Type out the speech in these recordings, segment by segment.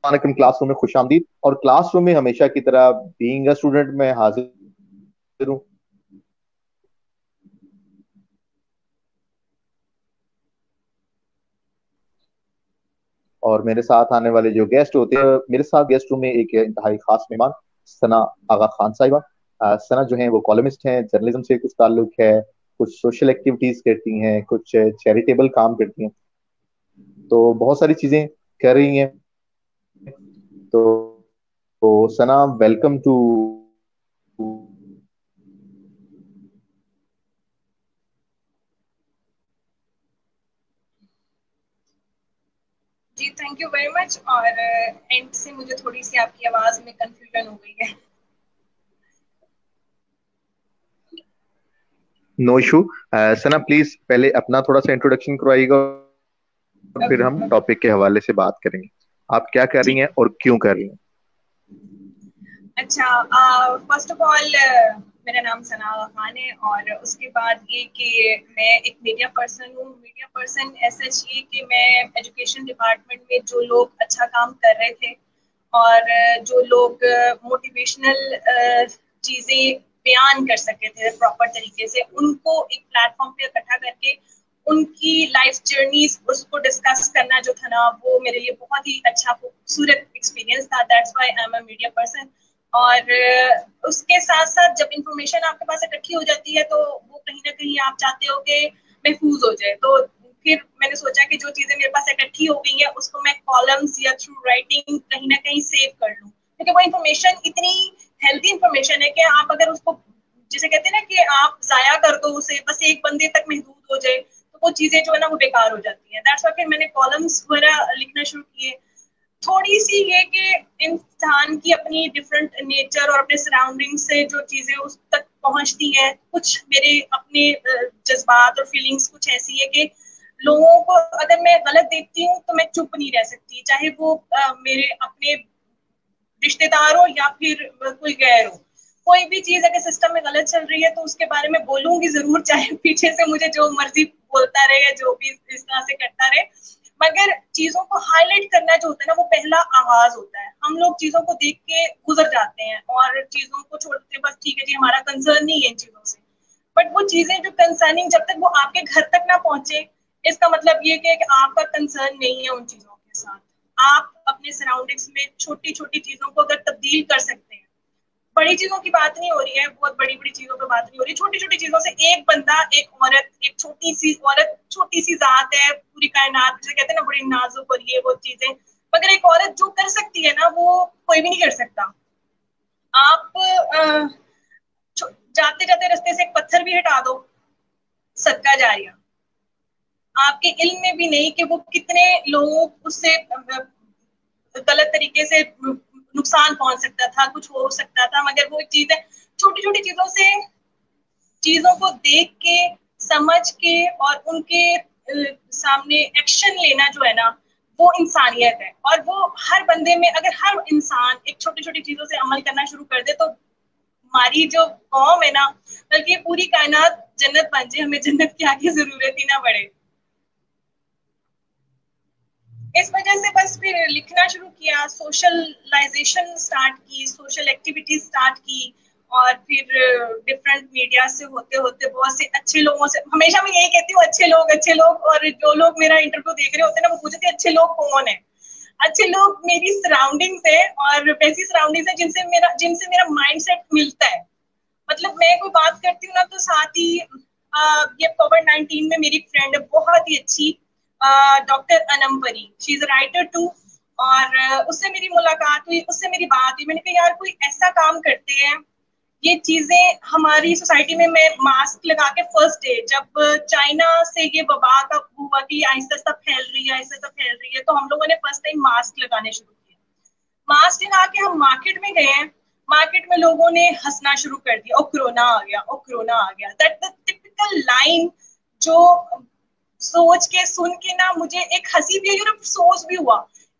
वालेकुम। क्लासरूम में खुशामदीद। और क्लासरूम में हमेशा की तरह बीइंग अ स्टूडेंट मैं हाजिर हूँ। और मेरे साथ आने वाले जो गेस्ट होते हैं, मेरे साथ गेस्ट रूम में एक इंतहाई खास मेहमान सना आगा खान साहिबा। सना जो है वो कॉलमिस्ट हैं, जर्नलिज्म से कुछ ताल्लुक है, कुछ सोशल एक्टिविटीज करती हैं, कुछ चैरिटेबल काम करती हैं, तो बहुत सारी चीजें कर रही हैं। तो, तो सना, वेलकम टू। जी थैंक यू वेरी मच। और एंड से मुझे थोड़ी सी आपकी आवाज में कंफ्यूजन हो गई है। No issue. सना प्लीज पहले अपना थोड़ा सा इंट्रोडक्शन करवाइएगा, और फिर ओके हम ओके। टॉपिक के हवाले से बात करेंगे। आप क्या कर जी रही हैं और क्यों कर रही हैं? अच्छा। फर्स्ट ऑफ ऑल मेरा नाम सना खान है, और उसके बाद ये कि मैं एक मीडिया पर्सन हूँ। मीडिया पर्सन ऐसा चाहिए कि मैं एजुकेशन डिपार्टमेंट में जो लोग अच्छा काम कर रहे थे, और जो लोग मोटिवेशनल चीजें बयान कर सके थे प्रॉपर तरीके से, उनको एक प्लेटफॉर्म पे इकट्ठा करके उनकी लाइफ जर्नीज उसको डिस्कस करना जो था ना, वो मेरे लिए बहुत ही अच्छा खूबसूरत एक्सपीरियंस था। That's why I am a media person. और उसके साथ साथ जब इंफॉर्मेशन आपके पास इकट्ठी हो जाती है, तो वो कहीं ना कहीं आप चाहते हो कि महफूज हो जाए। तो फिर मैंने सोचा कि जो चीजें मेरे पास इकट्ठी हो गई है उसको मैं कॉलम्स या थ्रू राइटिंग कहीं ना कहीं सेव कर लूं, क्योंकि वो इंफॉर्मेशन इतनी हेल्दी इंफॉर्मेशन है कि आप अगर उसको, जिसे कहते हैं ना कि आप जाया कर दो उसे, बस एक बंदे तक महदूद हो जाए, तो वो चीजें जो है ना वो बेकार हो जाती हैं। दैट्स व्हाई फिर मैंने कॉलम्स वगैरह लिखना शुरू किए। थोड़ी सी ये कि इंसान की अपनी डिफरेंट नेचर और अपने सराउंडिंग से जो चीजें उस तक पहुंचती है, कुछ मेरे अपने जज्बात और फीलिंग्स कुछ ऐसी है कि लोगों को अगर मैं गलत देखती हूँ तो मैं चुप नहीं रह सकती, चाहे वो मेरे अपने रिश्तेदार हो या फिर कोई गैर हो। कोई भी चीज अगर सिस्टम में गलत चल रही है तो उसके बारे में बोलूंगी जरूर, चाहे पीछे से मुझे जो मर्जी बोलता रहे या जो भी इस तरह से करता रहे। मगर चीजों को हाईलाइट करना जो होता है ना, वो पहला आगाज होता है। हम लोग चीजों को देख के गुजर जाते हैं और चीजों को छोड़ते हैं, बस ठीक है जी हमारा कंसर्न नहीं है इन चीजों से। बट वो चीजें जो कंसर्निंग, जब तक वो आपके घर तक ना पहुंचे, इसका मतलब ये कि आपका कंसर्न नहीं है उन चीजों के साथ। आप अपने सराउंडिंग्स में छोटी छोटी चीजों को अगर तब्दील कर सकते हैं, बड़ी चीजों की बात नहीं हो रही है, बहुत बड़ी बड़ी चीजों की बात नहीं हो रही, छोटी छोटी चीजों से एक बंदा, एक औरत, एक छोटी सी औरत, छोटी सी जात है, पूरी कायनात जिसे कहते हैं ना, बड़ी नाजुक और ये वो चीजें, मगर एक औरत जो कर सकती है ना, वो कोई भी नहीं कर सकता। आप जाते जाते रास्ते से एक पत्थर भी हटा दो, सदका जारिया। आपके इल्म में भी नहीं कि वो कितने लोगों उससे गलत तरीके से नुकसान पहुंच सकता था, कुछ हो सकता था। मगर वो चीजें, छोटी छोटी चीजों से, चीजों को देख के, समझ के और उनके सामने एक्शन लेना जो है ना, वो इंसानियत है। और वो हर बंदे में, अगर हर इंसान एक छोटी छोटी चीजों से अमल करना शुरू कर दे, तो हमारी जो कौम है ना, बल्कि पूरी कायनात जन्नत बन जाए, हमें जन्नत की आगे जरूरत ही ना पड़े। इस वजह से बस फिर लिखना शुरू किया, सोशलाइजेशन स्टार्ट की, सोशल एक्टिविटीज स्टार्ट की। और फिर डिफरेंट मीडिया से होते होते बहुत से अच्छे लोगों से, हमेशा मैं यही कहती हूँ अच्छे लोग, अच्छे लोग। और जो लोग मेरा इंटरव्यू देख रहे होते हैं ना, वो पूछते हैं अच्छे लोग कौन है। अच्छे लोग मेरी सराउंडिंग्स है, और वैसी सराउंडिंग्स है जिनसे मेरा माइंड सेट मिलता है। मतलब मैं कोई बात करती हूँ ना, तो साथ ही ये कोविड-19 में मेरी फ्रेंड है बहुत ही अच्छी, डॉक्टर अनम परी, शी इज राइटर टू। और उससे मेरी मुलाकात हुई, उससे मेरी बात हुई। मैंने कहा यार कोई ऐसा काम करते हैं, ये चीजें हमारी सोसाइटी में। मैं मास्क लगा के फर्स्ट डे जब चाइना से ये वबा का हुआ कि आहिस्ता आहिस्ता फैल रही है, आहिस्ता आहिस्ता फैल रही है, तो हम लोगों ने फर्स्ट टाइम मास्क लगाने शुरू किए। मास्क लगा के हम मार्केट में गए हैं, मार्केट में लोगों ने हंसना शुरू कर दिया, ओ कोरोना आ गया, ओ कोरोना आ गया। दैट द टिपिकल लाइन जो सोच के सुन के ना मुझे एक हंसी भी आई और अफसोस भी हुआ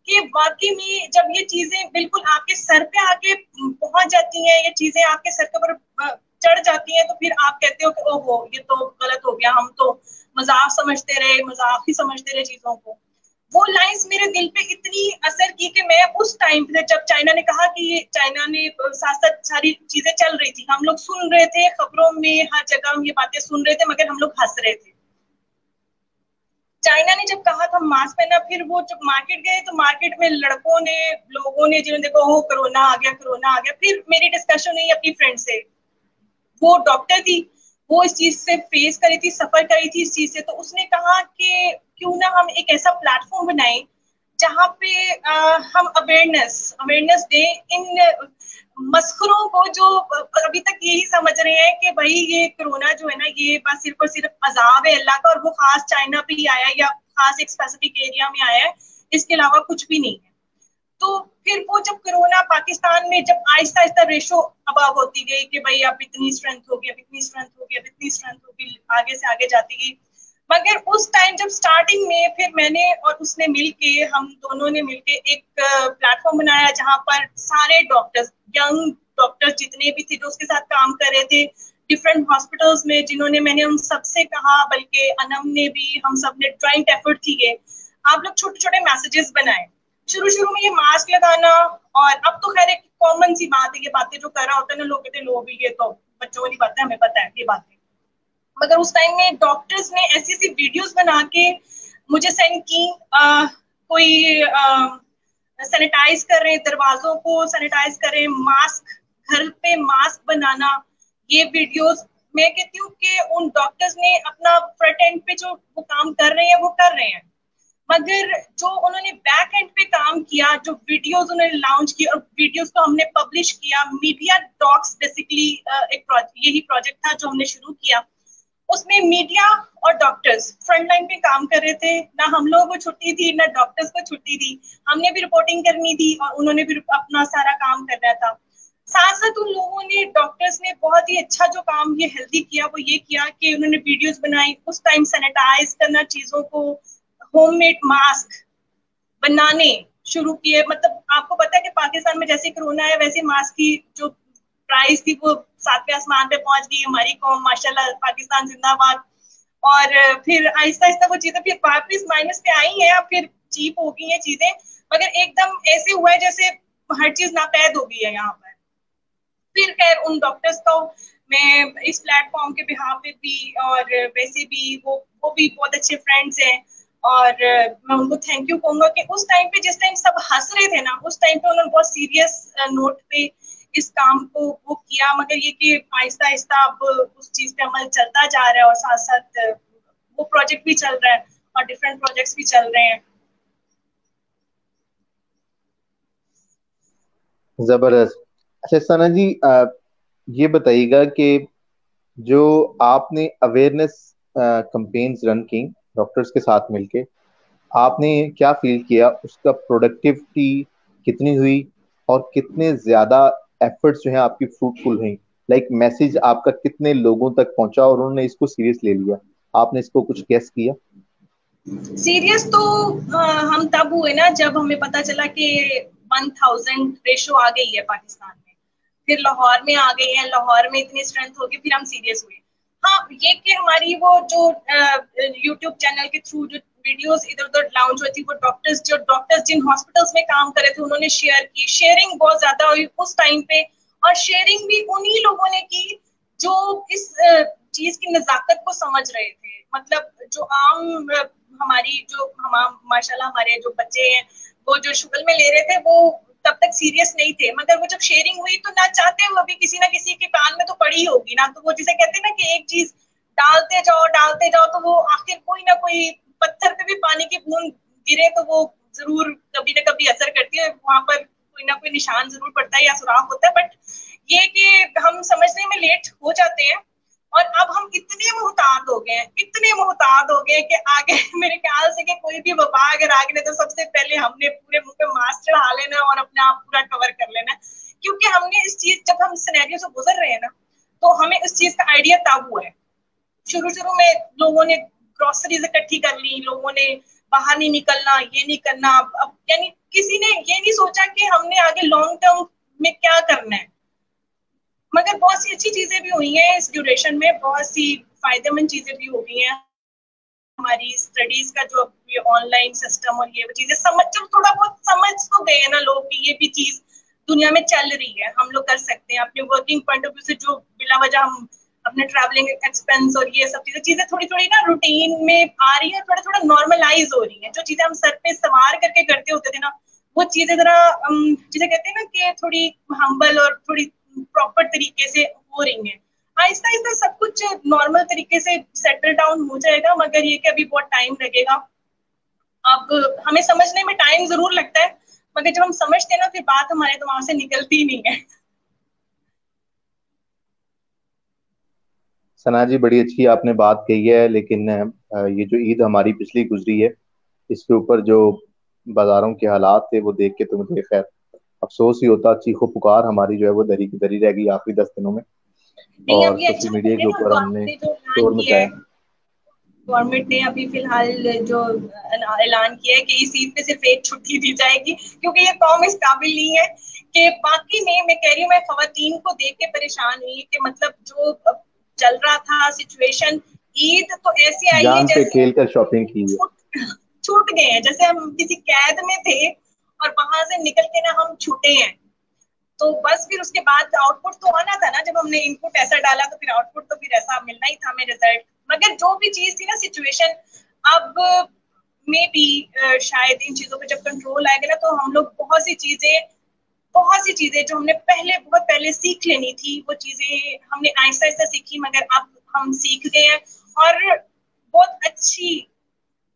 कि वाकई में जब ये चीजें बिल्कुल आपके सर पे आके पहुंच जाती हैं, ये चीजें आपके सर के ऊपर चढ़ जाती हैं, तो फिर आप कहते हो कि ओहो ये तो गलत हो गया, हम तो मजाक समझते रहे, मजाक ही समझते रहे चीजों को। वो लाइंस मेरे दिल पे इतनी असर की कि मैं उस टाइम पे जब चाइना ने कहा कि चाइना ने साथ साथ सारी चीजें चल रही थी, हम लोग सुन रहे थे खबरों में, हर जगह हम ये बातें सुन रहे थे, मगर हम लोग हंस रहे थे। चाइना ने जब कहा था मास्क पहना, फिर वो जब मार्केट गए तो मार्केट में लड़कों ने, लोगों ने, जिन्होंने देखो हो कोरोना आ गया, कोरोना आ गया, फिर मेरी डिस्कशन हुई अपनी फ्रेंड से, वो डॉक्टर थी, वो इस चीज से फेस करी थी, सफर करी थी इस चीज से, तो उसने कहा कि क्यों ना हम एक ऐसा प्लेटफॉर्म बनाएं जहाँ पे हम अवेयरनेस अवेयरनेस दें इन मस्खरों को, जो अभी तक यही समझ रहे हैं कि भाई ये कोरोना जो है ना, ये बस सिर्फ और सिर्फ अजाब है अल्लाह का, और वो खास चाइना पे ही आया है या खास एक स्पेसिफिक एरिया में आया है, इसके अलावा कुछ भी नहीं है। तो फिर वो जब कोरोना पाकिस्तान में जब आहिस्ता आहिस्ता रेशो अबाव होती गई कि भाई अब इतनी स्ट्रेंथ होगी, अब इतनी स्ट्रेंथ होगी, अब इतनी स्ट्रेंथ होगी, आगे से आगे जाती गई, मगर उस टाइम जब स्टार्टिंग में फिर मैंने और उसने मिलके, हम दोनों ने मिलके एक प्लेटफॉर्म बनाया जहां पर सारे डॉक्टर्स, यंग डॉक्टर्स जितने भी थे जो उसके साथ काम कर रहे थे डिफरेंट हॉस्पिटल्स में, जिन्होंने, मैंने उन सबसे कहा, बल्कि अनम ने भी, हम सब ने ज्वाइंट एफर्ट किए, आप लोग छोटे छोटे मैसेजेस बनाए। शुरू शुरू में ये मास्क लगाना, और अब तो खैर एक कॉमन सी बात है, ये बातें जो कर रहा होता है ना लोग कहते हैं लो भी ये तो बच्चों वाली बात है, हमें पता है ये बातें, मगर उस टाइम में डॉक्टर्स ने ऐसी ऐसी वीडियोस बना के मुझे सेंड की, कोई सैनिटाइज कर रहे हैं, दरवाजों को सैनिटाइज कर रहे हैं, मास्क, घर पे मास्क बनाना, ये वीडियोस, मैं कहती हूँ कि उन डॉक्टर्स ने अपना फ्रंट एंड पे जो वो काम कर रहे हैं वो कर रहे हैं, मगर जो उन्होंने बैक एंड पे काम किया, जो वीडियोस उन्होंने लॉन्च की और वीडियोस को हमने पब्लिश किया, मीडिया डॉक्स बेसिकली एक यही प्रोजेक्ट था जो हमने शुरू किया, उसमें मीडिया और डॉक्टर्स फ्रंट लाइन पे काम कर रहे थे, ना हम लोगों को छुट्टी थी ना डॉक्टर्स को छुट्टी थी, हमने भी रिपोर्टिंग करनी थी और उन्होंने भी अपना सारा काम करना था। साथ साथ उन लोगों ने, डॉक्टर्स ने बहुत ही अच्छा जो काम ये हेल्दी किया वो ये किया कि उन्होंने वीडियोस बनाई, उस टाइम सैनिटाइज करना चीजों को, होममेड मास्क बनाने शुरू किए। मतलब आपको पता है कि पाकिस्तान में जैसे कोरोना है वैसे मास्क की जो प्राइस थी वो सातवें आसमान पे पहुंच गई, हमारी कौम माशाल्लाह, पाकिस्तान जिंदाबाद। और फिर आहिस्ता आहिस्ता वो चीजें फिर वापस माइनस पे आई हैं, फिर चीप हो गई हैं चीजें, मगर एकदम ऐसे हुआ है जैसे हर चीज नापैद हो गई है यहाँ पर। फिर खैर उन डॉक्टर्स को मैं इस प्लेटफॉर्म के बिहाफ पे भी, और वैसे भी वो भी बहुत अच्छे फ्रेंड्स हैं, और मैं उनको थैंक यू कहूंगा कि उस टाइम पे, जिस टाइम सब हंस रहे थे ना, उस टाइम पे उन्होंने बहुत सीरियस नोट पे इस काम को वो किया, मगर ये कि आहिस्ता आहिस्ता अब उस चीज पे अमल चलता जा रहा है, और साथ साथ वो प्रोजेक्ट भी चल रहा है और डिफरेंट प्रोजेक्ट्स भी चल रहे हैं। जबरदस्त। अच्छा सना जी, ये बताइएगा कि जो आपने अवेयरनेस कैंपेन्स रन की डॉक्टर्स के साथ मिलके, आपने क्या फील किया, उसका प्रोडक्टिविटी कितनी हुई और कितने ज्यादा एफर्ट्स जो हैं आपकी फ्रूटफुल हुई? लाइक मैसेज आपका कितने लोगों तक पहुंचा और उन्होंने इसको सीरियस ले लिया? आपने इसको कुछ गेस किया? सीरियस तो हम तब हुए ना जब हमें पता चला कि 1000 रेशो आ गई है पाकिस्तान में, फिर लाहौर में आ गई है, लाहौर में इतनी स्ट्रेंथ होगी, फिर हम सीरियस हुए। हाँ, ये कि हमारी वो जो यूट्यूब चैनल के थ्रू जो वीडियोस इधर उधर लॉन्च हुई थी, वो डॉक्टर्स जिन हॉस्पिटल्स में काम कर रहे थे उन्होंने शेयर की, शेयरिंग बहुत ज्यादा हुई उस टाइम पे, और शेयरिंग भी उन्हीं लोगों ने की जो इस चीज की नजाकत को समझ रहे थे। मतलब जो आम हमारी जो हम माशाल्लाह हमारे जो बच्चे हैं वो जो शुगल में ले रहे थे वो तब तक सीरियस नहीं थे, मगर वो जब शेयरिंग हुई तो ना चाहते हुए भी किसी ना किसी के कान में तो पड़ी होगी ना, तो वो जिसे कहते हैं ना कि एक चीज डालते जाओ तो वो आखिर कोई ना कोई, पत्थर पे भी पानी की बूंद गिरे तो वो जरूर कभी ना कभी असर करती है, वहां पर कोई ना कोई निशान जरूर पड़ता है या सुराख होता है। बट ये कि हम समझने में लेट हो जाते हैं, और अब हम इतने मोहतात हो गए हैं, इतने मोहतात हो गए कि आगे मेरे ख्याल से कि कोई भी वबा अगर आ गई तो सबसे पहले हमने पूरे मुंह पे मास्क चढ़ा लेना और अपने आप पूरा कवर कर लेना, क्योंकि हमने इस चीज, जब हम सिनेरियो से गुजर रहे हैं ना, तो हमें इस चीज का आइडिया तब हुआ है। शुरू शुरू में लोगों ने ग्रोसरीज इकट्ठी कर ली, लोगों ने बाहर नहीं निकलना, ये नहीं करना, अब यानी किसी ने ये नहीं सोचा कि हमने आगे लॉन्ग टर्म में क्या करना है। मगर बहुत सी अच्छी चीजें भी हुई हैं इस ड्यूरेशन में, बहुत सी फायदेमंद चीजें भी हो गई हैं हमारी स्टडीज का जो ये ऑनलाइन सिस्टम और ये चीजें समझ, जब थोड़ा बहुत समझ तो गए ना लोग कि ये भी चीज दुनिया में चल रही है, हम लोग कर सकते हैं अपने वर्किंग पॉइंट ऑफ व्यू से, जो बिला वजह हम अपने ट्रैवलिंग एक्सपेंस और ये सब चीजें चीजें थोड़ी थोड़ी ना रूटीन में आ रही है, थोड़ा थोड़ा नॉर्मलाइज हो रही है। जो चीजें हम सर पे सवार करके करते होते थे ना, वो चीजें जरा जिसे कहते हैं ना कि थोड़ी हम्बल और थोड़ी प्रॉपर तरीके से हो रही हैं। आहिस्ता आहिस्ता सब कुछ नॉर्मल तरीके से सेटल डाउन हो जाएगा, मगर ये कि अभी बहुत टाइम लगेगा। अब हमें समझने में टाइम जरूर लगता है, मगर जब हम समझते हैं ना फिर बात हमारे दिमाग से निकलती ही नहीं है। सना जी, बड़ी अच्छी आपने बात कही है, लेकिन ये जो ईद हमारी पिछली गुजरी है, इसके ऊपर जो बाजारों के हालात थे वो देख के तो मुझे खैर अफसोस ही होता। चीखो पुकार हमारी जो है वो दरी की दरी रह गई आखिरी 10 दिनों में। नहीं, अब और ये सोशल अच्छा मीडिया कर रहे के हैं ना ऊपर हमने गवर्नमेंट ने जो ऐलान शोर किया है। मचाया। गवर्नमेंट ने अभी फिलहाल जो ऐलान किया है कि इस ईद पे सिर्फ एक छुट्टी दी जाएगी, क्योंकि ये कौम इस काबिल नहीं है। कि बाकी में मैं कह रही हूँ, मैं खवातीन को देख के परेशान हुई कि मतलब जो चल रहा था सिचुएशन, ईद तो ऐसी आई है जान पे जैसे खेल कर शॉपिंग की है। छूट छूट गए हैं, जैसे हम किसी कैद में थे और वहां से निकल के ना हम छूटे हैं। तो बस फिर उसके बाद आउटपुट तो आना था ना, जब हमने इनपुट ऐसा डाला तो फिर आउटपुट तो फिर ऐसा मिलना ही था हमें, रिजल्ट। मगर जो भी चीज थी ना सिचुएशन, अब में भी शायद इन चीजों पे जब कंट्रोल आएगा ना, तो हम लोग बहुत सी चीजें जो हमने बहुत पहले सीख लेनी थी, वो चीजें हमने आहिस्ता आहिस्ता सीखी, मगर अब हम सीख गए हैं। और बहुत अच्छी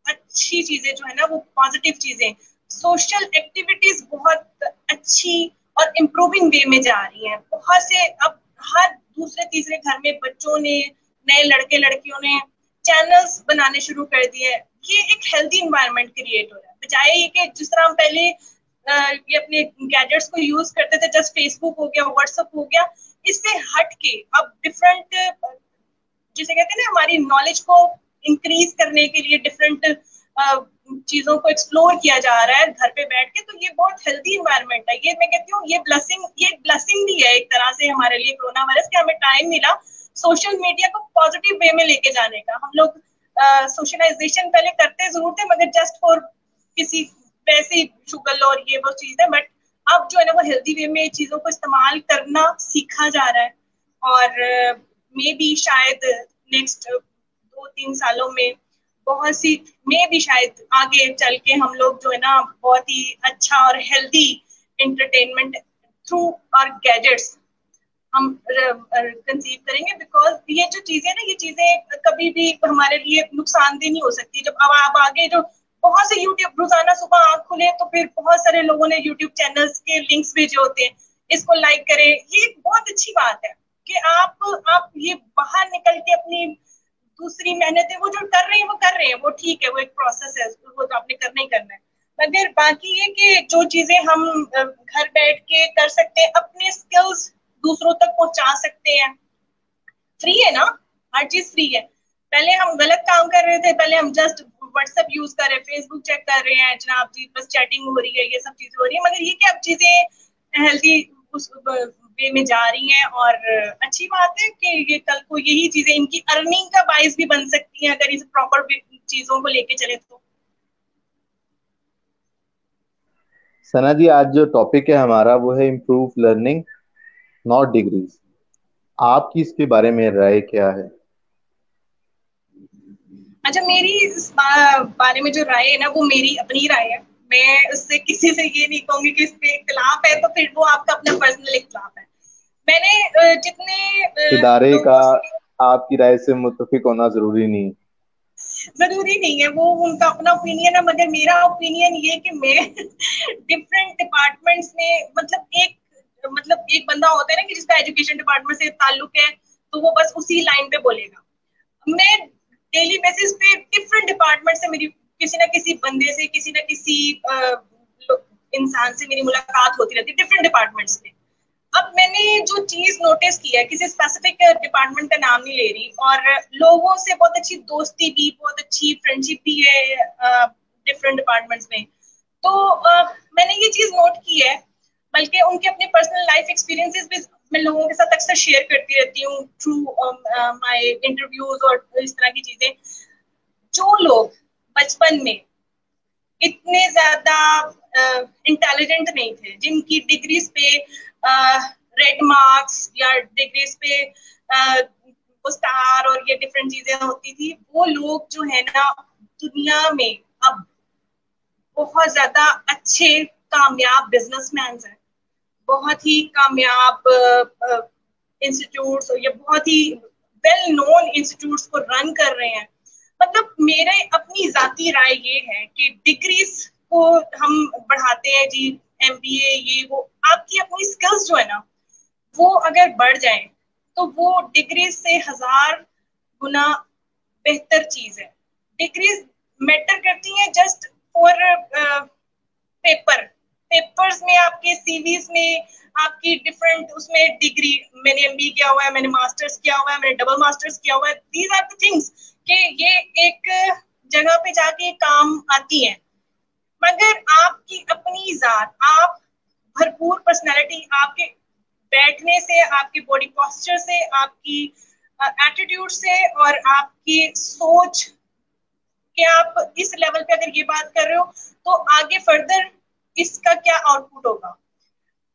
अच्छी चीजें जो है ना, वो पॉजिटिव चीजें, सोशल एक्टिविटीज बहुत अच्छी और इम्प्रूविंग वे में जा रही हैं। बहुत से अब हर दूसरे तीसरे घर में बच्चों ने, नए लड़के लड़कियों ने चैनल्स बनाने शुरू कर दिए हैं। ये एक हेल्दी इंवायरमेंट क्रिएट हो रहा है, बजाय ये कि जिस तरह हम पहले ये अपने गैजेट्स को यूज करते थे, जस्ट फेसबुक हो गया, व्हाट्सएप हो गया, इससे हट के अब डिफरेंट, जिसे कहते हैं ना, हमारी नॉलेज को इंक्रीज करने के लिए डिफरेंट चीजों को एक्सप्लोर किया जा रहा है घर पे बैठ के। तो ये बहुत हेल्दी इन्वायरमेंट है। ये मैं कहती हूँ ये ब्लेसिंग भी है एक तरह से हमारे लिए, कोरोना वायरस, कि हमें टाइम मिला सोशल मीडिया को पॉजिटिव वे में लेके जाने का। हम लोग सोशलाइजेशन पहले करते जरूर थे, मगर जस्ट फॉर किसी वैसे शुगल और ये वो चीज है, बट अब जो है ना वो हेल्दी वे में चीजों को इस्तेमाल करना सीखा जा रहा है। और मे बी शायद नेक्स्ट 2-3 सालों में बहुत सी, मे बी शायद आगे चल के हम लोग जो है ना बहुत ही अच्छा और हेल्दी एंटरटेनमेंट थ्रू और गैजेट्स हम कंसीव करेंगे। बिकॉज ये जो चीजें ना, ये चीजें कभी भी हमारे लिए नुकसानदेह नहीं हो सकती। जब अब आगे जो बहुत से यूट्यूब, रोजाना सुबह आंख खुले तो फिर बहुत सारे लोगों ने यूट्यूब चैनल्स के लिंक्स भेजे होते हैं, इसको लाइक करें। ये बहुत अच्छी बात है कि आप ये बाहर निकल के अपनी दूसरी मेहनतें वो जो कर रहे हैं वो कर रहे हैं, वो ठीक है, वो एक प्रोसेस है, वो तो आपने करना ही करना है। मगर बाकी ये कि जो चीजें हम घर बैठ के कर सकते हैं, अपने स्किल्स दूसरों तक पहुंचा सकते हैं, फ्री है ना, हर चीज फ्री है। पहले हम गलत काम कर रहे थे, पहले हम जस्ट व्हाट्सएप यूज कर रहे हैं, फेसबुक चेक कर रहे हैं, जनाब जी बस चैटिंग हो रही है, ये सब चीजें हो रही है। मगर ये क्या, अब चीजें हेल्दी उस वे में जा रही हैं, और अच्छी बात है कि ये कल को यही चीजें इनकी अर्निंग का बाइस भी बन सकती हैं, अगर इस प्रॉपर चीजों को लेके चले तो। सना जी, आज जो टॉपिक है हमारा वो है इम्प्रूव लर्निंग, नॉट डिग्रीज। आपकी इसके बारे में राय क्या है? अच्छा, मेरी इस बारे में जो राय है ना, वो मेरी अपनी राय है। मैं उससे किसी से ये नहीं कहूंगी कि इस पे इख्तिलाफ है, तो फिर वो आपका अपना पर्सनल इख्तिलाफ है। मैंने जितने इदारे का लोगों से, आपकी राय से मुत्तफिक होना जरूरी नहीं। जरूरी नहीं है, वो उनका अपना ओपिनियन है, मगर मेरा ओपिनियन ये कि मैं डिफरेंट डिपार्टमेंट्स में, मतलब एक बंदा होता है ना कि जिसका एजुकेशन डिपार्टमेंट से ताल्लुक है, तो वो बस उसी लाइन पे बोलेगा। मैं डेली बेसिस पे डिफरेंट डिपार्टमेंट से मेरी किसी ना किसी बंदे से, किसी ना किसी इंसान से मेरी मुलाकात होती रहती है, डिफरेंट डिपार्टमेंट्स में। अब मैंने जो चीज नोटिस की है, किसी स्पेसिफिक डिपार्टमेंट का नाम नहीं ले रही, और लोगों से बहुत अच्छी दोस्ती भी, बहुत अच्छी फ्रेंडशिप भी है डिफरेंट डिपार्टमेंट्स में। तो मैंने ये चीज नोट की है, बल्कि उनके अपने पर्सनल लाइफ एक्सपीरियंसेस भी मैं लोगों के साथ अक्सर शेयर करती रहती हूँ थ्रू माय इंटरव्यूज और इस तरह की चीजें। जो वो लोग बचपन में इतने ज्यादा इंटेलिजेंट नहीं थे, जिनकी डिग्रीज पे रेड मार्क्स या डिग्रीज पे वो स्टार और ये डिफरेंट चीजें होती थी, वो लोग जो है ना दुनिया में अब बहुत ज्यादा अच्छे कामयाब बिजनेसमैन हैं, बहुत ही कामयाब इंस्टीट्यूट्स और ये बहुत ही वेल नोन इंस्टीट्यूट्स को रन कर रहे हैं। मतलब मेरे अपनी जाती राय ये है कि डिग्रीज को हम बढ़ाते हैं जी, एमबीए ये वो, आपकी अपनी स्किल्स जो है ना वो अगर बढ़ जाए तो वो डिग्रीज से 1000 गुना बेहतर चीज है। डिग्रीज मैटर करती है जस्ट फॉर पेपर्स में, आपके सीवीज में आपकी डिफरेंट उसमें डिग्री, मैंने एमबीए किया हुआ है, मैंने मास्टर्स किया हुआ है, मैंने डबल मास्टर्स किया हुआ है, दीज आर द थिंग्स कि ये एक जगह पे जाके काम आती है। मगर आपकी अपनी जात, आप भरपूर पर्सनालिटी, आपके बैठने से, आपकी बॉडी पोस्चर से, आपकी एटीट्यूड से और आपकी सोच कि आप इस लेवल पे अगर ये बात कर रहे हो तो आगे फर्दर इसका क्या आउटपुट होगा।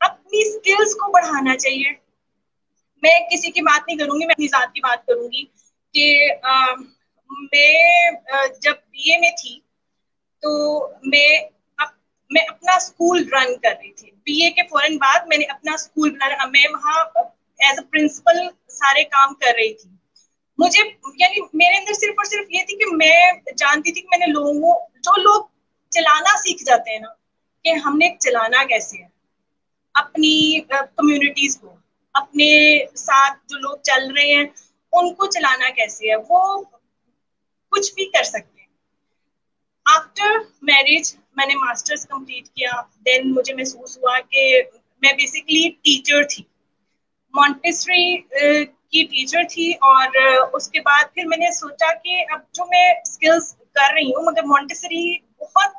अपनी स्किल्स को बढ़ाना चाहिए। मैं किसी की बात नहीं करूंगी, मैं अपनी जात की बात करूंगी कि मैं जब बीए में थी तो मैं अपना स्कूल रन कर रही थी। बीए के फौरन बाद मैंने अपना स्कूल बना, मैं वहां एज अ प्रिंसिपल सारे काम कर रही थी। मुझे यानी मेरे अंदर सिर्फ और सिर्फ ये थी कि मैं जानती थी कि मैंने लोगों, जो लोग चलाना सीख जाते हैं ना, कि हमने चलाना कैसे है अपनी कम्युनिटीज को, अपने साथ जो लोग चल रहे हैं उनको चलाना कैसे है, वो कुछ भी कर सकते हैं। आफ्टर मैरिज मैंने मास्टर्स कंप्लीट किया, देन मुझे महसूस हुआ कि मैं बेसिकली टीचर थी, मॉन्टेसरी की टीचर थी। और उसके बाद फिर मैंने सोचा कि अब जो मैं स्किल्स कर रही हूँ, मगर मॉन्टेसरी बहुत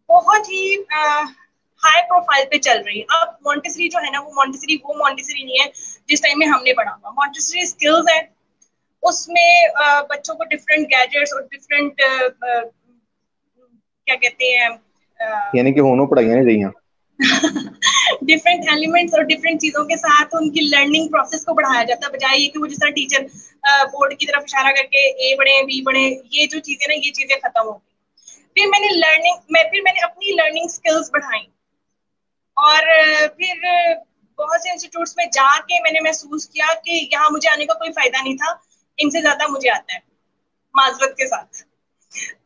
बहुत ही हाई प्रोफाइल पे चल रही है। अब मॉन्टेसरी जो है ना, वो मॉन्टेसरी नहीं है जिस टाइम में हमने पढ़ा हुआ। मॉन्टेसरी स्किल्स है, उसमें बच्चों को डिफरेंट गैजेट्स और डिफरेंट क्या कहते हैं यानी कि होनो पढ़ाइयां नहीं रही डिफरेंट एलिमेंट्स और डिफरेंट चीजों के साथ उनकी लर्निंग प्रोसेस को बढ़ाया जाता है, बजाय ये कि वो जिस तरह टीचर बोर्ड की तरफ इशारा करके ए पढ़े बी पढ़े, ये जो चीजें ना, ये चीजें खत्म हो गई। फिर मैंने अपनी लर्निंग स्किल्स बढ़ाई और फिर बहुत से इंस्टीट्यूट्स में जाके मैंने महसूस किया कि यहाँ मुझे आने का कोई फायदा नहीं था, इनसे ज्यादा मुझे आता है, माजरत के साथ।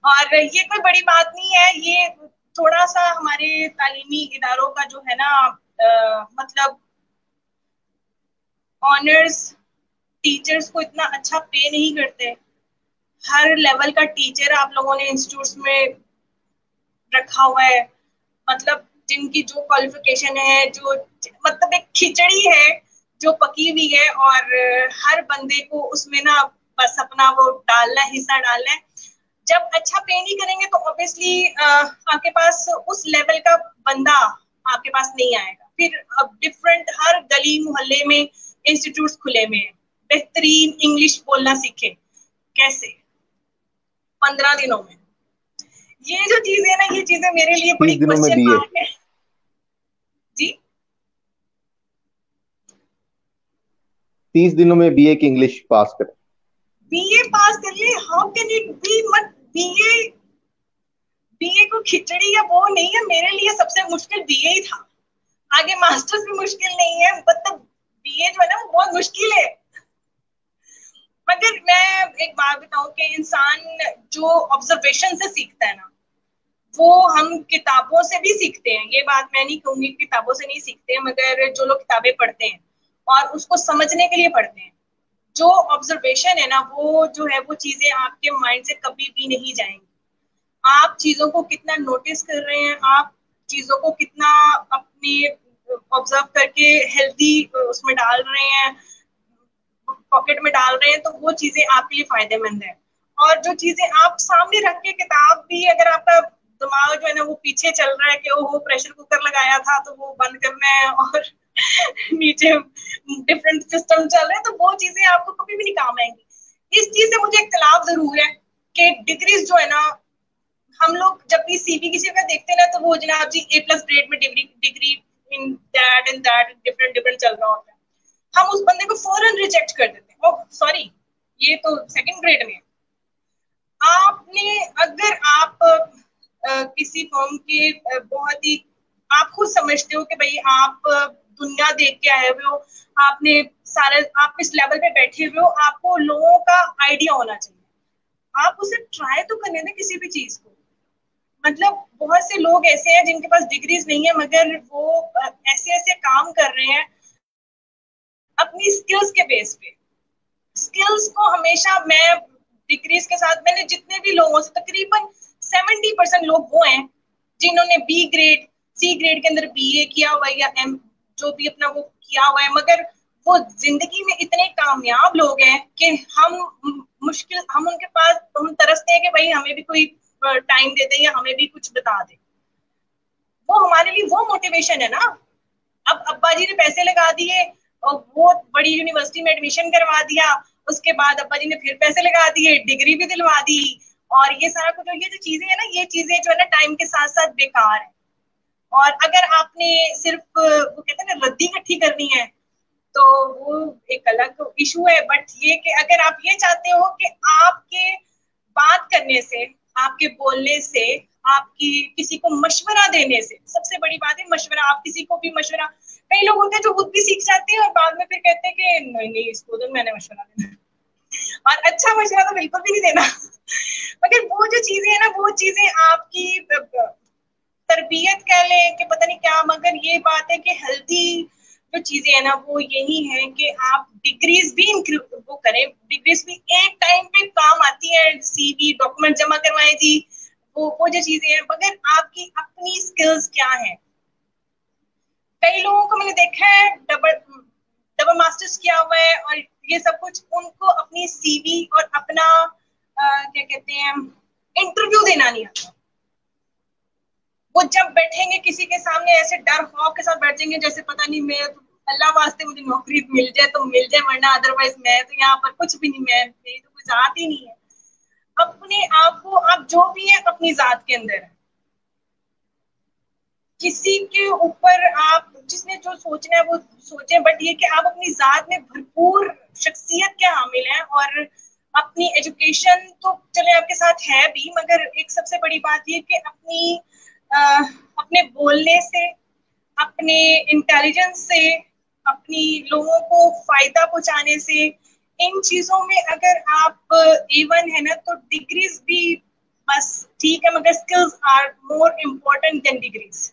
और ये कोई बड़ी बात नहीं है, ये थोड़ा सा हमारे तालीमी इदारों का जो है ना मतलब ऑनर्स टीचर्स को इतना अच्छा पे नहीं करते। हर लेवल का टीचर आप लोगों ने इंस्टीट्यूट्स में रखा हुआ है, मतलब जिनकी जो क्वालिफिकेशन है, जो मतलब एक खिचड़ी है जो पकी हुई है, और हर बंदे को उसमें ना बस अपना वो डालना है, हिस्सा डालना है। जब अच्छा पे नहीं करेंगे तो ऑब्वियसली आपके पास उस लेवल का बंदा आपके पास नहीं आएगा। फिर अब डिफरेंट हर गली मोहल्ले में इंस्टीट्यूट्स खुले में, बेहतरीन इंग्लिश बोलना सीखे कैसे 15 दिनों में। ये जो चीजें ना, ये चीजें मेरे लिए बड़ी 30 दिनों में क्वेश्चन बीए, मार्क है जी। 30 दिनों में बीए की इंग्लिश पास कर। बीए पास कर लिए, हाउ कैन इट बी। मत बीए को खिचड़ी या वो नहीं है, मेरे लिए सबसे मुश्किल बीए ही था। आगे मास्टर्स भी मुश्किल नहीं है, मतलब बीए जो है ना वो बहुत मुश्किल है। मगर मैं एक बात बताऊं कि इंसान जो ऑब्जर्वेशन से सीखता है ना, वो हम किताबों से भी सीखते हैं। ये बात मैं नहीं कहूंगी किताबों से नहीं सीखते, मगर जो लोग किताबें पढ़ते हैं और उसको समझने के लिए पढ़ते हैं, जो ऑब्जर्वेशन है ना, वो जो है वो चीजें आपके माइंड से कभी भी नहीं जाएंगी। आप चीजों को कितना नोटिस कर रहे हैं, आप चीजों को कितना अपनी ऑब्जर्व करके हेल्दी उसमें डाल रहे हैं, पॉकेट में डाल रहे हैं, तो वो चीजें आपके लिए फायदेमंद है। और जो चीजें आप सामने रख के, किताब भी अगर आपका दिमाग जो है ना वो पीछे चल रहा है कि वो प्रेशर कुकर लगाया था तो वो बंद करना है, और नीचे डिफरेंट सिस्टम चल रहे हैं, तो वो चीजें आपको कभी भी नहीं काम आएंगी। इस चीज से मुझे इख्तलाफ जरूर है कि डिग्रीज जो है ना, हम लोग जब भी सीवी किसी का देखते हैं ना, तो वो जनाब जी A+ ग्रेड में degree in that and that different different चल रहा होता है, हम उस बंदे को फौरन रिजेक्ट कर देते हैं, ओह सॉरी ये तो सेकंड ग्रेड में है। आपने अगर आप किसी फॉर्म के बहुत ही, आप खुद समझते हो कि भाई आप दुनिया देख के आए हुए हो, आपने सारे, आप इस लेवल पे बैठे हुए हो, आपको लोगों का आइडिया होना चाहिए, आप उसे ट्राई तो करने दें किसी भी चीज को। मतलब बहुत से लोग ऐसे हैं जिनके पास डिग्रीज नहीं है, मगर वो ऐसे ऐसे काम कर रहे हैं अपनी स्किल्स के बेस पे। स्किल्स को हमेशा, मैं डिग्रीज के साथ, मैंने जितने भी लोगों से, तकरीबन 70% लोग वो हैं जिन्होंने बी ग्रेड, सी ग्रेड के अंदर BA किया हुआ है या एम, जो भी अपना वो किया हुआ है, मगर वो जिंदगी में इतने कामयाब लोग हैं कि हम मुश्किल, हम उनके पास, हम तरसते हैं कि भाई हमें भी कोई टाइम दे दे या हमें भी कुछ बता दे। वो हमारे लिए वो मोटिवेशन है ना। अब अब्बा जी ने पैसे लगा दिए और वो बड़ी यूनिवर्सिटी में एडमिशन करवा दिया, उसके बाद अब्बा जी ने फिर पैसे लगा दिए, डिग्री भी दिलवा दी, और ये सारा कुछ, ये जो चीजें है ना, ये चीजें जो है ना टाइम के साथ साथ बेकार है। और अगर आपने सिर्फ वो कहते हैं ना रद्दी इकट्ठी करनी है, तो वो एक अलग इशू है। बट ये कि अगर आप ये चाहते हो कि आपके बात करने से, आपके बोलने से, आपकी किसी को मशवरा देने से, सबसे बड़ी बात है मशवरा, आप किसी को भी मशवरा, कई लोग होते हैं जो खुद भी सीख जाते हैं और बाद में फिर कहते हैं कि नहीं नहीं इसको तो मैंने मशवरा देना, और अच्छा मशवरा तो बिल्कुल भी नहीं देना। मगर वो जो चीजें है ना, वो चीजें आपकी तरबियत कह लें कि पता नहीं क्या, मगर ये बात है कि हेल्थी जो चीजें है ना वो यही है कि आप डिग्रीज भी वो करें, डिग्रीज भी एक टाइम पे काम आती है, CV डॉक्यूमेंट जमा करवाएं जी, वो जो चीजें हैं, मगर आपकी अपनी स्किल्स क्या है। कई लोगों को मैंने देखा है डबल डबल मास्टर्स किया हुआ है और ये सब कुछ, उनको अपनी CV और अपना क्या कहते हैं इंटरव्यू देना नहीं आता। वो जब बैठेंगे किसी के सामने ऐसे डर खौफ के साथ बैठेंगे जैसे पता नहीं, मैं अल्लाह वास्ते मुझे नौकरी मिल जाए तो मिल जाए, वरना अदरवाइज मैं तो यहाँ पर कुछ भी नहीं, मैं मेरी तो कुछ जात ही नहीं है। अपने आप को, आप जो भी है अपनी जात के अंदर है, किसी के ऊपर आप, जिसने जो सोचना है वो सोचे, बट ये कि आप अपनी जात में भरपूर शख्सियत के हामिल हैं। और अपनी एजुकेशन तो चले आपके साथ है भी, मगर एक सबसे बड़ी बात ये कि अपनी अपने बोलने से, अपने इंटेलिजेंस से, अपनी लोगों को फायदा पहुंचाने से, इन चीजों में अगर आप A1 है ना, तो डिग्रीज भी बस ठीक है, मगर skills are more important than degrees.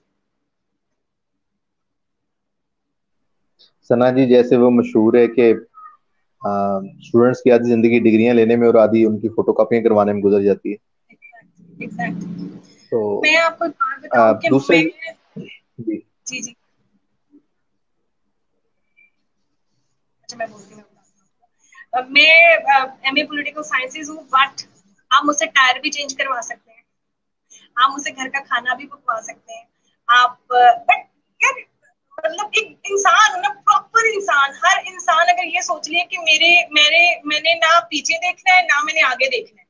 Sana ji, जैसे वो मशहूर है कि स्टूडेंट्स की आधी जिंदगी डिग्रियां लेने में और आधी उनकी फोटोकॉपियां करवाने में गुजर जाती है। एग्जैक्टली। तो मैं आपको एक बात बताऊं कि दूसरे मैं, जी, जी जी, अच्छा मैं बोलती हूँ, मैं MA पॉलिटिकल साइंसेज हूँ, बट आप मुझसे टायर भी चेंज करवा सकते हैं, आप मुझसे घर का खाना भी पकवा सकते हैं, आप बट यार, मतलब एक इंसान ना, प्रॉपर इंसान, हर इंसान अगर ये सोच लिया कि मेरे मेरे मैंने ना पीछे देखना है ना मैंने आगे देखना है,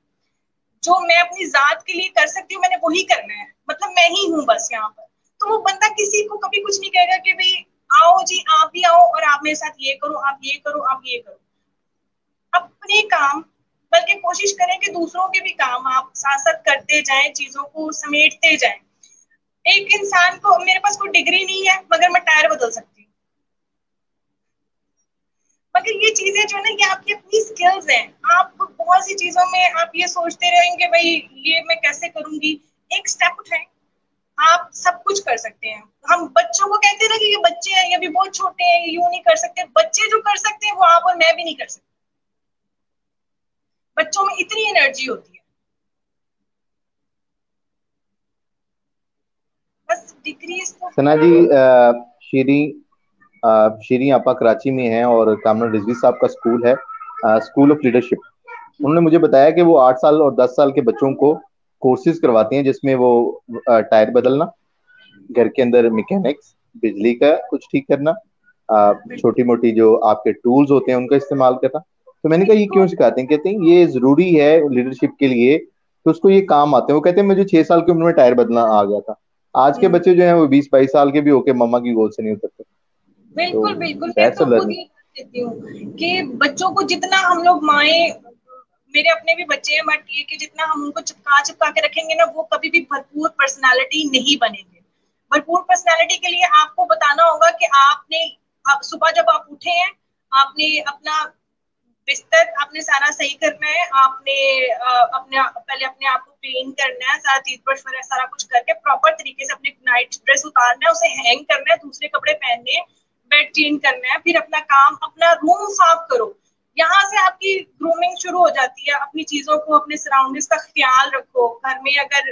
जो मैं अपनी जात के लिए कर सकती हूँ मैंने वही करना है, मतलब मैं ही हूँ बस यहाँ पर, तो वो बंदा किसी को कभी कुछ नहीं कहेगा कि भाई आओ जी आप भी आओ और आप मेरे साथ ये करो, आप ये करो, आप ये करो। अपने काम, बल्कि कोशिश करें कि दूसरों के भी काम आप साथ साथ करते जाएं, चीजों को समेटते जाएं। एक इंसान को, मेरे पास कोई डिग्री नहीं है मगर मैं टायर बदल सकती हूँ, मगर ये चीजें जो है ना, ये आपकी अपनी स्किल्स हैं। आप बहुत सी चीजों में आप ये सोचते रहेंगे भाई ये मैं कैसे करूंगी, एक स्टेप उठाएं, आप सब कुछ कर सकते हैं। हम बच्चों को कहते हैं ना कि ये बच्चे हैं, ये भी बहुत छोटे हैं, ये यूं नहीं कर सकते, बच्चे जो कर सकते हैं वो आप और मैं भी नहीं कर सकते, बच्चों में इतनी एनर्जी होती है। बस डिग्रीज तो, सना जी, शीरी शीरी आपा कराची में है और कामरान रिजवी साहब का स्कूल है, स्कूल ऑफ लीडरशिप। उन्होंने मुझे बताया कि वो 8 साल और 10 साल के बच्चों को कोर्सेज करवाते हैं, जिसमें वो टायर बदलना, घर के अंदर मैकेनिक्स, बिजली का कुछ ठीक करना, छोटी मोटी जो आपके टूल्स होते हैं उनका इस्तेमाल करना, तो मैंने कहा ये क्यों बिल्कुल। सिखाते हैं? कहते हैं ये जरूरी है लीडरशिप के लिए, तो उसको ये काम आते हैं। वो कहते हैं मुझे 6 साल की उम्र में टायर बदलना आ गया था। आज के हम्म। बच्चे जो हैं वो 20-22 साल के भी होके मम्मा की गोद से नहीं उतरते। तो बिल्कुल बिल्कुल, मैं दैट्स अ तो खुद लर्निंग। ये देती हूँ कि बच्चों को जितना हम लोग माए, मेरे अपने भी बच्चे हैं, बट ये कि जितना हम उनको चिपका चिपका के रखेंगे ना, वो कभी भी भरपूर पर्सनालिटी नहीं बनेंगे। भरपूर पर्सनालिटी के लिए आपको बताना होगा कि आपने, आप सुबह जब आप उठे हैं, आपने अपना बिस्तर आपने सारा सही करना है, आपने अपने पहले अपने आप को क्लीन करना है, सारा चीज ब्रश वगैरह सारा कुछ करके प्रॉपर तरीके से अपने नाइट ड्रेस उतारना है, उसे हैंग करना है, दूसरे कपड़े पहनने हैं, बेड क्लीन करना है, फिर अपना काम, अपना रूम साफ करो। यहाँ से आपकी ग्रूमिंग शुरू हो जाती है। अपनी चीजों को, अपने सराउंडिंग्स का ख्याल रखो। घर में अगर,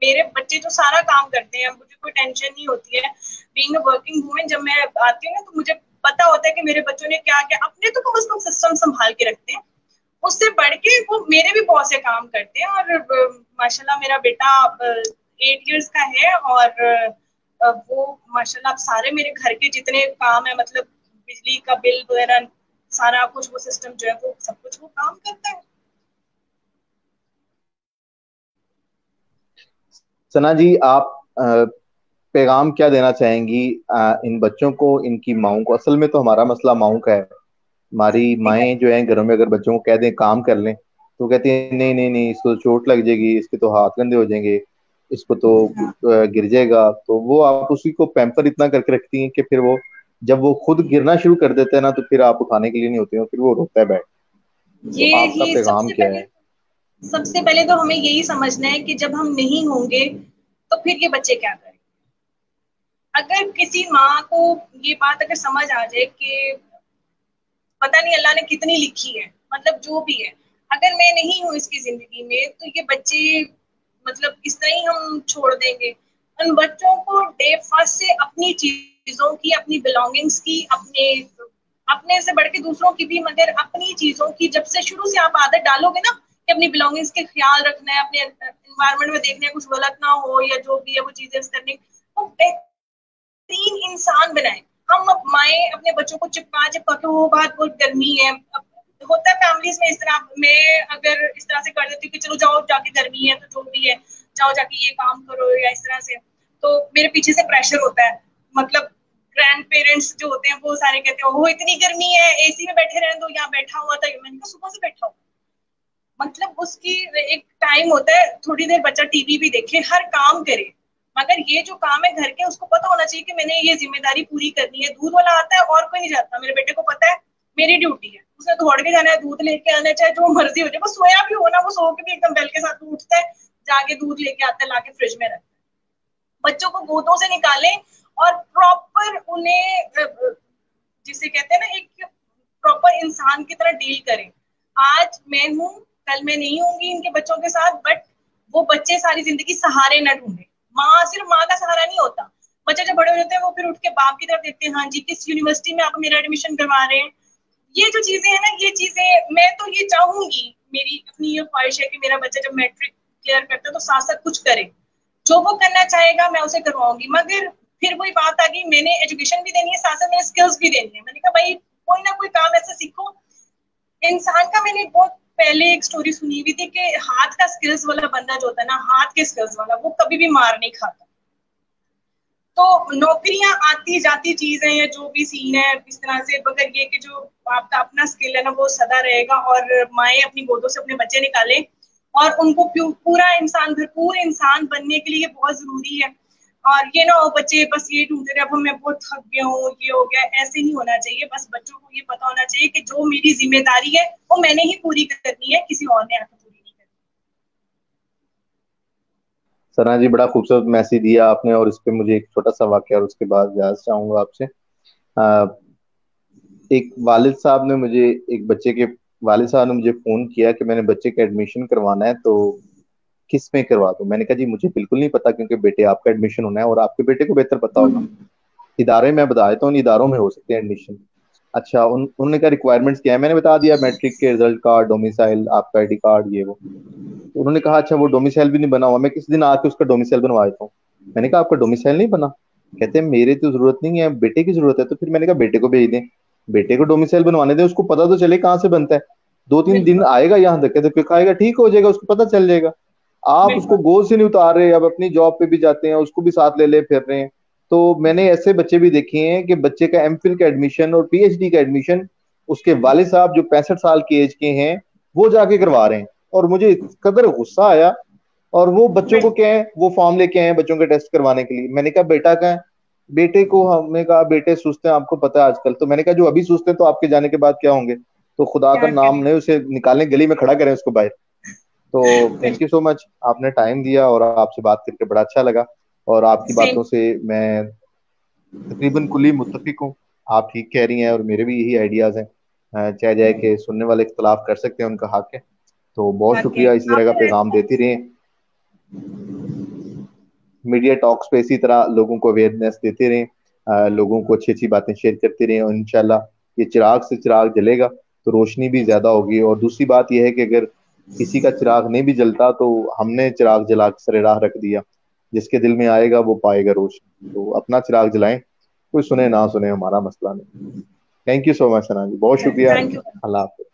मेरे बच्चे तो सारा काम करते हैं, मुझे कोई टेंशन नहीं होती है। बीइंग अ वर्किंग वूमेन, जब मैं आती हूँ ना, तो मुझे पता होता है कि मेरे बच्चों ने क्या क्या, अपने तो कम से कम सिस्टम संभाल के रखते हैं, उससे बढ़ के वो मेरे भी बहुत से काम करते हैं। और माशाल्लाह मेरा बेटा 8 इयर्स का है, और वो माशाल्लाह अब सारे मेरे घर के जितने काम है, मतलब बिजली का बिल वगैरह सारा कुछ, वो सिस्टम जो है वो सब कुछ वो काम करता है। सना जी, आप पैगाम क्या देना चाहेंगी इन बच्चों को, इनकी माओं को? असल में तो हमारा मसला माओं का है। हमारी माएं जो हैं घरों में अगर बच्चों को कह दें काम कर लें, तो कहती हैं नहीं नहीं नहीं, इसको तो चोट लग जाएगी, इसके तो हाथ गंदे हो जाएंगे, इसको तो गिर जाएगा। तो वो आप उसी को पैम्पर इतना करके रखती हैं कि फिर वो जब वो खुद गिरना शुरू कर देता है ना, तो फिर आप उठाने के लिए नहीं होते हो, फिर वो रोता है बैठ। तो ये आपका ही पैगाम क्या है? सबसे पहले तो हमें यही समझना है कि जब हम नहीं होंगे तो फिर ये बच्चे क्या करें। अगर किसी माँ को ये बात अगर समझ आ जाए कि पता नहीं अल्लाह ने कितनी लिखी है, मतलब जो भी है, अगर मैं नहीं हूँ इसकी जिंदगी में, तो ये बच्चे मतलब इस तरह ही हम छोड़ देंगे। उन बच्चों को डे फर्स्ट से अपनी चीजों की, अपनी बिलोंगिंग्स की, अपने अपने से बढ़ के दूसरों की भी, मगर अपनी चीजों की जब से शुरू से आप आदत डालोगे ना कि अपनी बिलोंगिंग्स के ख्याल रखना है, अपने एनवायरमेंट में देखना है कुछ गलत ना हो, या जो भी है वो चीजें करनी, वो तीन इंसान बनाए। हम अब माए अपने बच्चों को चिपका चिपका के, वो बात बहुत गर्मी है, अब होता है फैमिलीज में इस तरह। मैं अगर इस तरह से कर देती हूँ कि चलो जाओ जाके, गर्मी है तो जो भी है जाओ जाके ये काम करो, या इस तरह से, तो मेरे पीछे से प्रेशर होता है। मतलब ग्रैंड पेरेंट्स जो होते हैं वो सारे कहते हैं वो इतनी गर्मी है, एसी में बैठे रहने दो, यहाँ बैठा हुआ था, मैंने कहा सुबह से बैठा हुआ। मतलब उसकी एक टाइम होता है, थोड़ी देर बच्चा टीवी भी देखे, हर काम करे, मगर ये जो काम है घर के, उसको पता होना चाहिए कि मैंने ये जिम्मेदारी पूरी करनी है। दूध वाला आता है और कोई नहीं जाता, मेरे बेटे को पता है मेरी ड्यूटी है, उसने दौड़ के जाना है, दूध लेके आना है, चाहे जो मर्जी हो जाए, वो सोया भी हो ना, वो सो के भी एकदम बेल के साथ उठता है, जाके दूध लेके आता है, लाके फ्रिज में रखता है। बच्चों को गोदों से निकालें और प्रॉपर उन्हें जिसे कहते हैं ना एक प्रॉपर इंसान की तरह डील करें। आज मैं हूँ, कल मैं नहीं होंगी इनके बच्चों के साथ, बट वो बच्चे सारी जिंदगी सहारे न ढूंढे। माँ सिर्फ माँ का सहारा नहीं होता। बच्चे जब बड़े हो जाते हैं वो फिर उठ के बाप की तरफ देखते हैं, हाँ जी किस यूनिवर्सिटी में आप मेरा एडमिशन करवा रहे हैं। ये जो चीजें है ना, ये चीजें मैं तो ये चाहूंगी, मेरी अपनी ये ख्वाहिश है कि मेरा बच्चा जब मैट्रिक क्लियर करता है तो साथ साथ कुछ करे, जो वो करना चाहेगा मैं उसे करवाऊंगी। मगर फिर वही बात आ गई, मैंने एजुकेशन भी देनी है, साथ साथ मैंने स्किल्स भी देनी है। मैंने कहा भाई कोई ना कोई काम ऐसा सीखो इंसान का। मैंने बहुत पहले एक स्टोरी सुनी हुई थी कि हाथ का स्किल्स वाला बंदा जो होता है ना, हाथ के स्किल्स वाला, वो कभी भी मार नहीं खाता। तो नौकरियां आती जाती चीज है, या जो भी सीन है इस तरह से, मगर ये कि जो आपका अपना स्किल है ना वो सदा रहेगा। और माए अपनी गोदों से अपने बच्चे निकालें, और उनको पूरा इंसान, भरपूर इंसान बनने के लिए ये बहुत जरूरी है। और ये ना हो बच्चे बस ये ढूंढते रहे अब मैं बहुत थक गया हूँ, ये हो गया, ऐसे नहीं होना चाहिए। बस बच्चों को ये पता होना चाहिए कि जो मेरी जिम्मेदारी है वो मैंने ही पूरी करनी है, किसी और ने आकर पूरी नहीं करनी। सना जी, बड़ा खूबसूरत मैसेज दिया आपने। और इस पे मुझे एक छोटा सा वाक्य और उसके बाद इजाजत चाहूंगा आपसे। अ, एक वालिद साहब ने मुझे एक बच्चे के वालिद साहब ने मुझे फोन किया कि मैंने बच्चे का एडमिशन करवाना है, तो किस में करवा दूं? मैंने कहा जी मुझे बिल्कुल नहीं पता, क्योंकि बेटे आपका एडमिशन होना है और आपके बेटे को बेहतर पता होगा। इदारे में बता देता हूँ, उन इदारों में हो सकते हैं एडमिशन। अच्छा, उन्होंने कहा रिक्वायरमेंट्स क्या है? मैंने बता दिया मैट्रिक के रिजल्ट कार्ड, डोमिसाइल, आपका आईडी कार्ड, ये वो। तो उन्होंने कहा अच्छा वो डोमिसाइल भी नहीं बना हुआ, मैं किस दिन आके उसका डोमिसाइल बनवा देता हूँ। मैंने कहा आपका डोमिसाइल नहीं बना? कहते हैं मेरे तो जरूरत नहीं है, बेटे की जरूरत है। तो फिर मैंने कहा बेटे को भेज दें। बेटे को डोमिसाइल बनवाने दें, उसको पता तो चले कहाँ से बनता है। 2-3 दिन बिल्कुल आएगा यहाँ धक्के धक्के खाएगा, ठीक हो जाएगा, उसको पता चल जाएगा। आप उसको बिल्कुल। गोद से नहीं उतार रहे, अब अपनी जॉब पे भी जाते हैं, उसको भी साथ ले ले फिर रहे हैं। तो मैंने ऐसे बच्चे भी देखे हैं कि बच्चे का एमफिल का एडमिशन और पीएचडी का एडमिशन उसके वालिद साहब जो 65 साल की एज के हैं वो जाके करवा रहे हैं। और मुझे इस कदर गुस्सा आया। और वो बच्चों को क्या है, वो फॉर्म लेके आए हैं बच्चों के टेस्ट करवाने के लिए। मैंने कहा बेटा का है? बेटे को हमने कहा बेटे सुस्त हैं, आपको पता है आजकल। तो मैंने कहा जो अभी सुस्त हैं तो आपके जाने के बाद क्या होंगे? तो खुदा का क्या नाम करें। नहीं, उसे निकालें, गली में खड़ा करें उसको बाहर। तो थैंक यू बिल्कुल। सो मच, आपने टाइम दिया और आपसे बात करके बड़ा अच्छा लगा। और आपकी सेम। बातों से मैं तकरीबन कुल्ली मुत्तफिक हूँ। आप ठीक कह रही हैं और मेरे भी यही आइडियाज हैं। चाहे जाए कि सुनने वाले इख्तलाफ कर सकते हैं, उनका हक है। तो बहुत ओके। शुक्रिया, इसी तरह का आपका पैगाम देती रहें। मीडिया टॉक्स पे इसी तरह लोगों को अवेयरनेस देते रहें, लोगों को अच्छी अच्छी बातें शेयर करते रहें, और इंशाल्लाह ये चिराग से चिराग जलेगा तो रोशनी भी ज्यादा होगी। और दूसरी बात यह है कि अगर किसी का चिराग नहीं भी जलता तो हमने चिराग जला के सरे राह रख दिया। जिसके दिल में आएगा वो पाएगा रोशनी। तो अपना चिराग जलाएं, कोई सुने ना सुने हमारा मसला नहीं। थैंक यू सो मच सना जी, बहुत शुक्रिया। Thank you. अल्लाह हाफिज़।